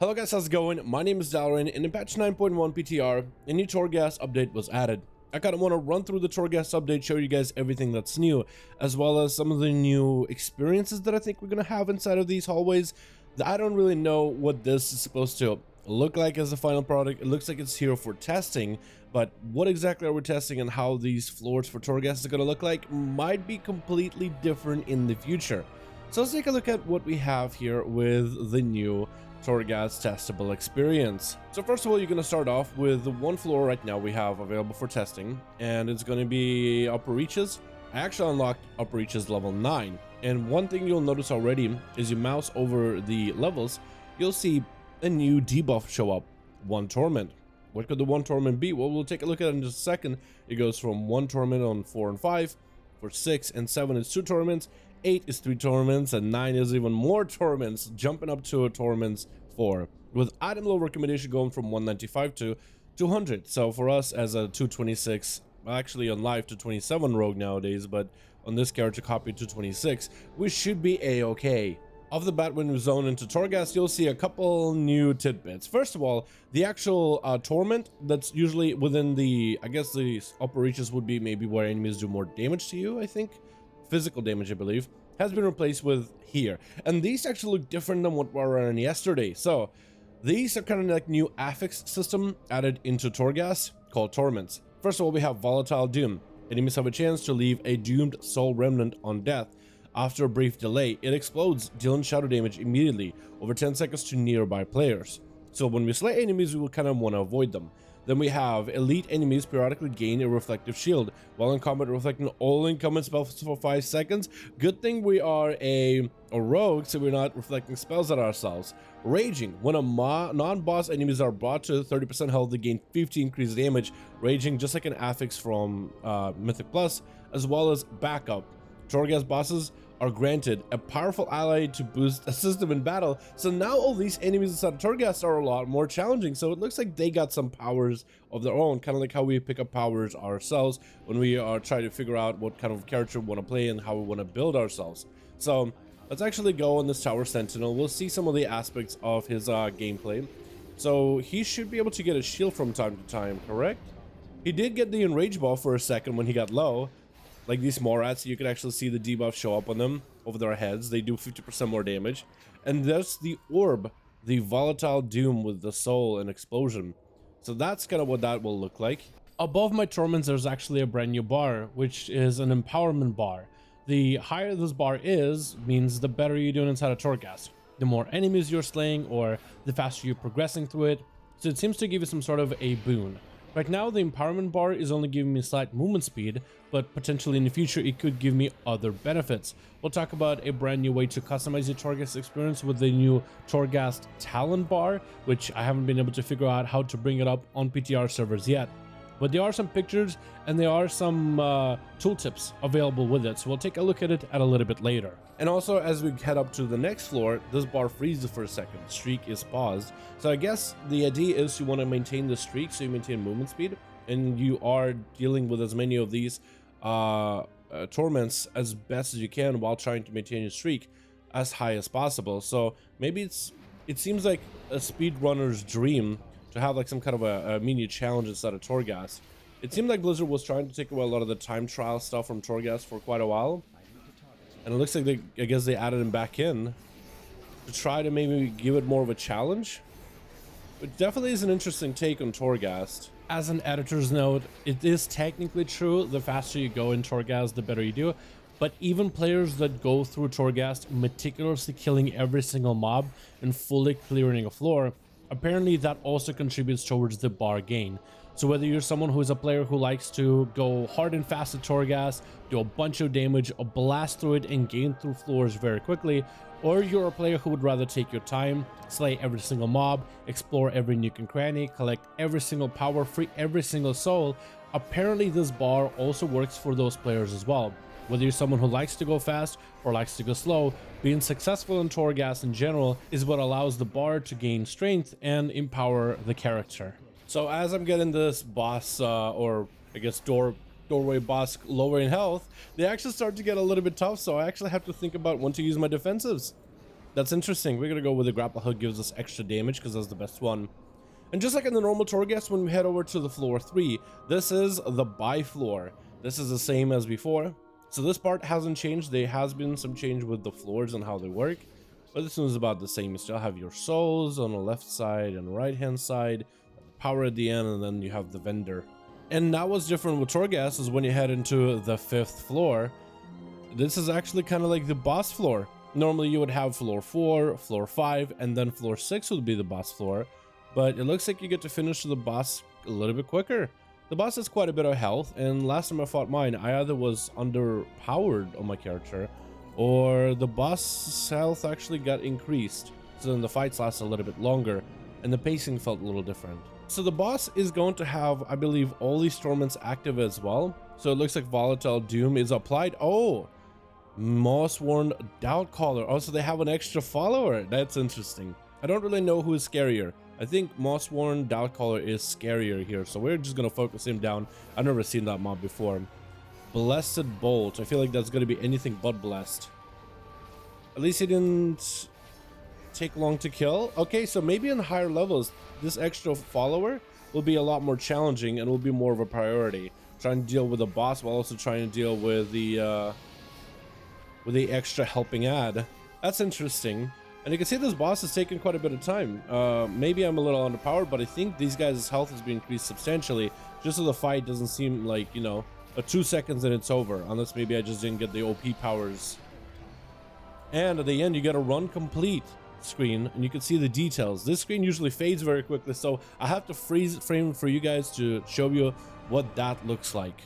Hello guys, how's it going? My name is Dalaran, and in patch 9.1 PTR, a new Torghast update was added. I kind of want to run through the Torghast update, show you guys everything that's new, as well as some of the new experiences that I think we're going to have inside of these hallways. I don't really know what this is supposed to look like as the final product. It looks like it's here for testing, but what exactly are we testing and how these floors for Torghast are going to look like might be completely different in the future. So let's take a look at what we have here with the new Torghast testable experience. So first of all, you're going to start off with the one floor right now we have available for testing, and it's going to be upper reaches. I actually unlocked upper reaches level 9, and one thing you'll notice already is you mouse over the levels, you'll see a new debuff show up, 1 Torment. What could the 1 Torment be? Well, we'll take a look at it in just a second. It goes from 1 Torment on 4 and 5, for 6 and 7 is 2 Torments, 8 is 3 Torments, and 9 is even more Torments, jumping up to a Torments 4, with item low recommendation going from 195 to 200. So for us as a 226, actually on live 227 rogue nowadays, but on this character copy 226, we should be a-okay. Off the bat, when we zone into Torghast, you'll see a couple new tidbits. First of all, the actual Torment that's usually within the, I guess the upper reaches would be maybe where enemies do more damage to you, I think. Physical damage, I believe, has been replaced with here. And these actually look different than what were running yesterday. So these are kind of like new affix system added into Torghast called Torments. First of all, we have Volatile Doom. Enemies have a chance to leave a doomed soul remnant on death. After a brief delay, it explodes, dealing shadow damage immediately over 10 seconds to nearby players. So when we slay enemies, we will kind of want to avoid them. Then we have elite enemies periodically gain a reflective shield while in combat, reflecting all incoming spells for 5 seconds. Good thing we are a rogue, so we're not reflecting spells at ourselves. Raging, when a non-boss enemies are brought to 30% health, they gain 50 increased damage. Raging, just like an affix from Mythic Plus, as well as backup. Torghast bosses are granted a powerful ally to boost a system in battle, so now all these enemies inside of Torghast are a lot more challenging. So it looks like they got some powers of their own, kind of like how we pick up powers ourselves when we are trying to figure out what kind of character we want to play and how we want to build ourselves. So let's actually go on this Tower Sentinel. We'll see some of the aspects of his gameplay. So he should be able to get a shield from time to time, correct? He did get the enrage buff for a second when he got low. Like these Morats, you can actually see the debuff show up on them over their heads. They do 50% more damage. And there's the orb, the Volatile Doom with the soul and explosion. So that's kind of what that will look like. Above my Torments, there's actually a brand new bar, which is an empowerment bar. The higher this bar is, means the better you're doing inside of Torghast. The more enemies you're slaying, or the faster you're progressing through it. So it seems to give you some sort of a boon. Right now, the empowerment bar is only giving me slight movement speed, but potentially in the future, it could give me other benefits. We'll talk about a brand new way to customize your Torghast experience with the new Torghast talent bar, which I haven't been able to figure out how to bring it up on PTR servers yet. But there are some pictures and there are some tooltips available with it, so we'll take a look at it a little bit later. And also, as we head up to the next floor, this bar freezes for a second. Streak is paused. So I guess the idea is you want to maintain the streak, so you maintain movement speed, and you are dealing with as many of these torments as best as you can while trying to maintain your streak as high as possible. So maybe it seems like a speedrunner's dream to have like some kind of a mini challenge inside of Torghast. It seemed like Blizzard was trying to take away a lot of the time trial stuff from Torghast for quite a while, and it looks like I guess they added him back in to try to maybe give it more of a challenge. It definitely is an interesting take on Torghast. As an editor's note, it is technically true, the faster you go in Torghast, the better you do. But even players that go through Torghast meticulously killing every single mob and fully clearing a floor, apparently that also contributes towards the bar gain. So whether you're someone who is a player who likes to go hard and fast at Torghast, do a bunch of damage, or blast through it and gain through floors very quickly, or you're a player who would rather take your time, slay every single mob, explore every nook and cranny, collect every single power, free every single soul, apparently this bar also works for those players as well. Whether you're someone who likes to go fast or likes to go slow, being successful in Torghast in general is what allows the bar to gain strength and empower the character. So as I'm getting this boss, or I guess doorway boss lower in health, they actually start to get a little bit tough, so I actually have to think about when to use my defensives. That's interesting. We're gonna go with the grapple hook, gives us extra damage because that's the best one. And just like in the normal Torghast, when we head over to the floor 3, this is the buy floor. This is the same as before. So this part hasn't changed. There has been some change with the floors and how they work, but this one is about the same. You still have your souls on the left side and right hand side, power at the end, and then you have the vendor. And now what's different with Torghast is when you head into the 5th floor, this is actually kind of like the boss floor. Normally you would have floor 4, floor 5, and then floor 6 would be the boss floor. But it looks like you get to finish the boss a little bit quicker. The boss has quite a bit of health, and last time I fought mine, I either was underpowered on my character, or the boss health actually got increased. So then the fights last a little bit longer, and the pacing felt a little different. So the boss is going to have, I believe, all these Torments active as well. So it looks like Volatile Doom is applied. Oh, Mossworn Doubtcaller. Oh, so they have an extra follower. That's interesting. I don't really know who is scarier. I think Mossworn Doubtcaller is scarier here, so we're just gonna focus him down. I've never seen that mob before. Blessed Bolt. I feel like that's gonna be anything but blessed. At least he didn't take long to kill. Okay, so maybe in higher levels, this extra follower will be a lot more challenging and will be more of a priority. Trying to deal with the boss while also trying to deal with the extra helping ad. That's interesting. And you can see this boss is taking quite a bit of time. Maybe I'm a little underpowered, but I think these guys' health has been increased substantially, just so the fight doesn't seem like, you know, a 2 seconds and it's over, unless maybe I just didn't get the OP powers. And at the end, you get a run complete screen, and you can see the details. This screen usually fades very quickly, so I have to freeze frame for you guys to show you what that looks like.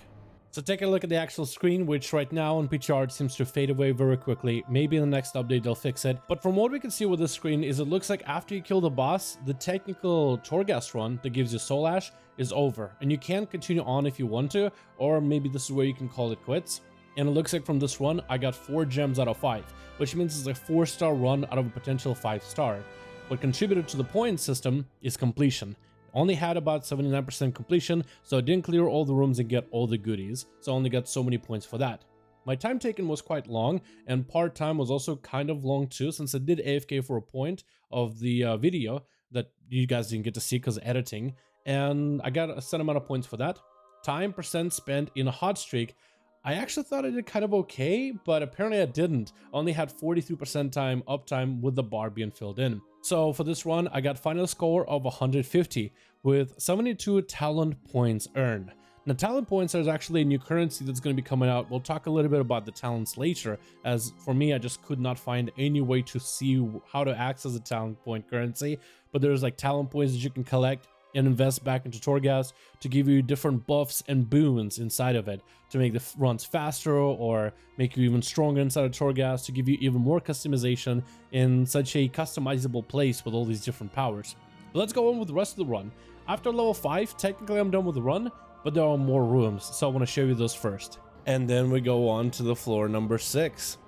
So take a look at the actual screen, which right now on PTR seems to fade away very quickly. Maybe in the next update they'll fix it. But from what we can see with this screen is it looks like after you kill the boss, the technical Torghast run that gives you Soul Ash is over. And you can continue on if you want to, or maybe this is where you can call it quits. And it looks like from this run, I got 4 gems out of 5, which means it's a 4-star run out of a potential 5-star. What contributed to the point system is completion. Only had about 79% completion, so I didn't clear all the rooms and get all the goodies, so I only got so many points for that. My time taken was quite long, and part time was also kind of long too, since I did AFK for a point of the video that you guys didn't get to see because of editing, and I got a set amount of points for that. Time percent spent in a hot streak, I actually thought I did kind of okay, but apparently I didn't. I only had 43% time uptime with the bar being filled in. So for this run, I got final score of 150 with 72 talent points earned. Now, talent points is actually a new currency that's going to be coming out. We'll talk a little bit about the talents later, as for me, I just could not find any way to see how to access a talent point currency. But there's like talent points that you can collect and invest back into Torghast to give you different buffs and boons inside of it to make the runs faster or make you even stronger inside of Torghast, to give you even more customization in such a customizable place with all these different powers. But let's go on with the rest of the run. After level 5, technically I'm done with the run, but there are more rooms, so I want to show you those first. And then we go on to the floor number 6.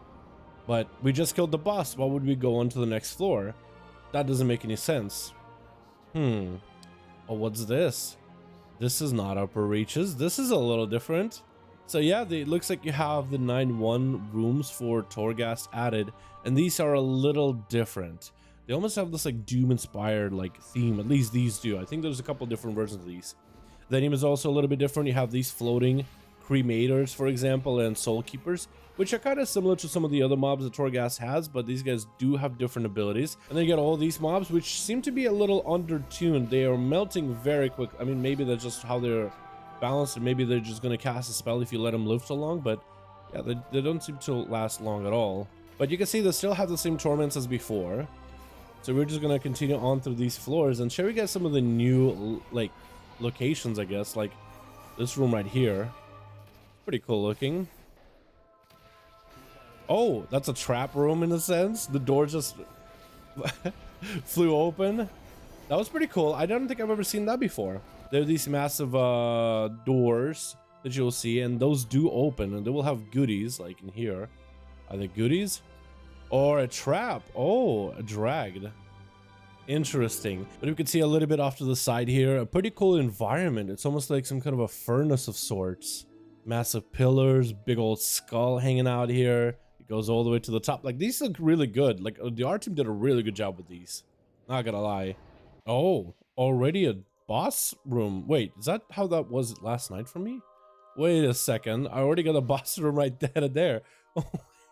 But we just killed the boss. Why would we go on to the next floor? That doesn't make any sense. Oh, what's this? This is not upper reaches. This is a little different. So yeah, it looks like you have the 9-1 rooms for Torghast added, and these are a little different. They almost have this like Doom-inspired like theme. At least these do. I think there's a couple different versions of these. The name is also a little bit different. You have these floating cremators, for example, and soul keepers, which are kind of similar to some of the other mobs that Torghast has, but these guys do have different abilities. And then you get all these mobs, which seem to be a little undertuned. They are melting very quick. I mean, maybe that's just how they're balanced, and maybe they're just going to cast a spell if you let them live so long, but yeah, they don't seem to last long at all. But you can see they still have the same torments as before. So we're just going to continue on through these floors and show you guys some of the new, like, locations, I guess, like this room right here. Pretty cool looking. Oh, that's a trap room in a sense. The door just flew open. That was pretty cool. I don't think I've ever seen that before. There are these massive doors that you'll see, and those do open, and they will have goodies like in here. Are they goodies? Or a trap? Oh, a dragged. Interesting. But you can see a little bit off to the side here. A pretty cool environment. It's almost like some kind of a furnace of sorts. Massive pillars, big old skull hanging out here. It goes all the way to the top. Like, these look really good. Like, the art team did a really good job with these. Not gonna lie. Oh, already a boss room. Wait, is that how that was last night for me? Wait a second. I already got a boss room right there.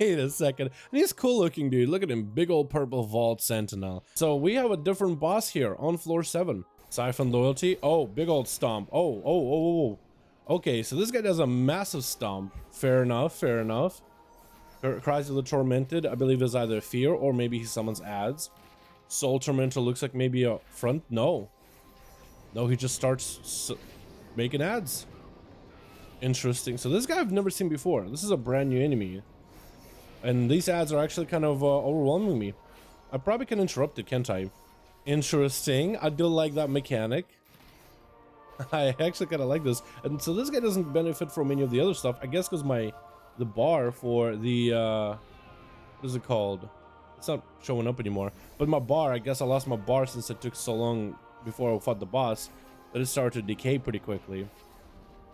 Wait a second. And he's cool looking, dude. Look at him. Big old purple vault sentinel. So we have a different boss here on floor 7. Siphon loyalty. Oh, big old stomp. Oh. Okay, so this guy does a massive stomp. Fair enough. Cries of the Tormented, I believe, is either fear or maybe he summons adds. Soul Tormentor looks like maybe a front. No, he just starts making adds. Interesting. So this guy I've never seen before. This is a brand new enemy. And these ads are actually kind of overwhelming me. I probably can interrupt it, can't I? Interesting. I do like that mechanic. I actually kind of like this. And so this guy doesn't benefit from any of the other stuff. I guess because the bar for the what is it called? It's not showing up anymore. But my bar, I guess I lost my bar since it took so long before I fought the boss that it started to decay pretty quickly.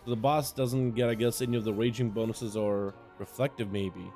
So the boss doesn't get, I guess, any of the raging bonuses or reflective maybe.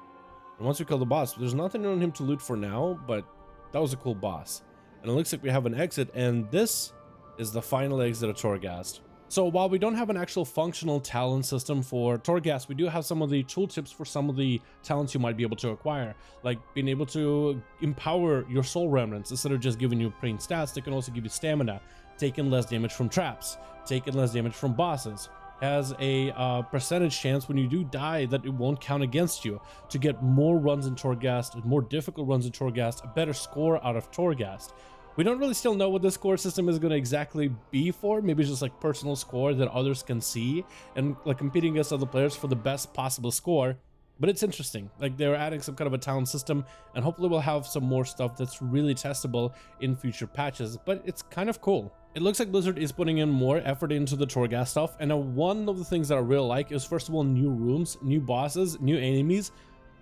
And once we kill the boss, there's nothing on him to loot for now, but that was a cool boss. And it looks like we have an exit, and this is the final exit of Torghast. So while we don't have an actual functional talent system for Torghast, we do have some of the tooltips for some of the talents you might be able to acquire, like being able to empower your soul remnants. Instead of just giving you plain stats, they can also give you stamina, taking less damage from traps, taking less damage from bosses. Has a percentage chance when you do die that it won't count against you, to get more runs in Torghast, more difficult runs in Torghast, a better score out of Torghast. We don't really still know what the score system is going to exactly be for. Maybe it's just like personal score that others can see and like competing against other players for the best possible score. But it's interesting. Like, they're adding some kind of a talent system, and hopefully we'll have some more stuff that's really testable in future patches. But it's kind of cool. It looks like Blizzard is putting in more effort into the Torghast stuff, and one of the things that I really like is, first of all, new rooms, new bosses, new enemies,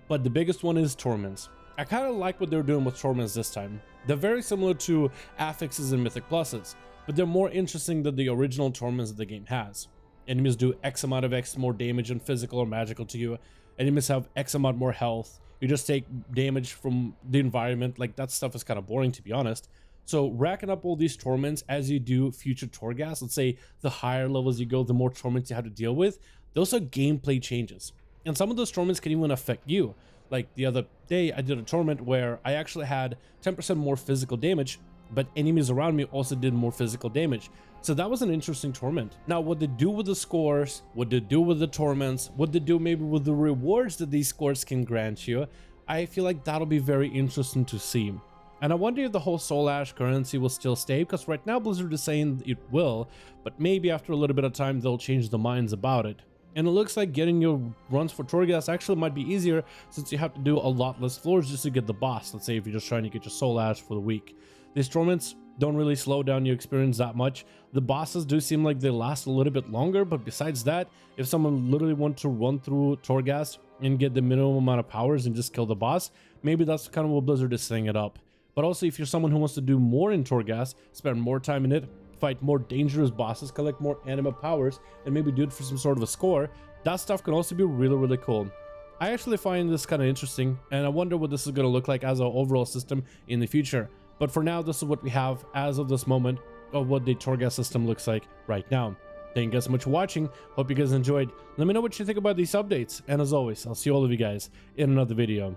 but the biggest one is Torments. I kind of like what they're doing with Torments this time. They're very similar to affixes and Mythic Pluses, but they're more interesting than the original Torments that the game has. Enemies do X amount of X more damage and physical or magical to you. Enemies have X amount more health. You just take damage from the environment. Like, that stuff is kind of boring, to be honest. So racking up all these torments as you do future Torghast, let's say the higher levels you go, the more torments you have to deal with, those are gameplay changes. And some of those torments can even affect you. Like the other day, I did a torment where I actually had 10% more physical damage, but enemies around me also did more physical damage. So that was an interesting torment. Now, what they do with the scores, what they do with the torments, what they do maybe with the rewards that these scores can grant you, I feel like that'll be very interesting to see. And I wonder if the whole Soul Ash currency will still stay, because right now Blizzard is saying it will, but maybe after a little bit of time they'll change their minds about it. And it looks like getting your runs for Torghast actually might be easier, since you have to do a lot less floors just to get the boss. Let's say if you're just trying to get your Soul Ash for the week. These torments don't really slow down your experience that much. The bosses do seem like they last a little bit longer, but besides that, if someone literally wants to run through Torghast and get the minimum amount of powers and just kill the boss, maybe that's kind of what Blizzard is setting it up. But also, if you're someone who wants to do more in Torghast, spend more time in it, fight more dangerous bosses, collect more anima powers, and maybe do it for some sort of a score, that stuff can also be really, really cool. I actually find this kind of interesting, and I wonder what this is going to look like as an overall system in the future. But for now, this is what we have as of this moment of what the Torghast system looks like right now. Thank you guys so much for watching. Hope you guys enjoyed. Let me know what you think about these updates. And as always, I'll see all of you guys in another video.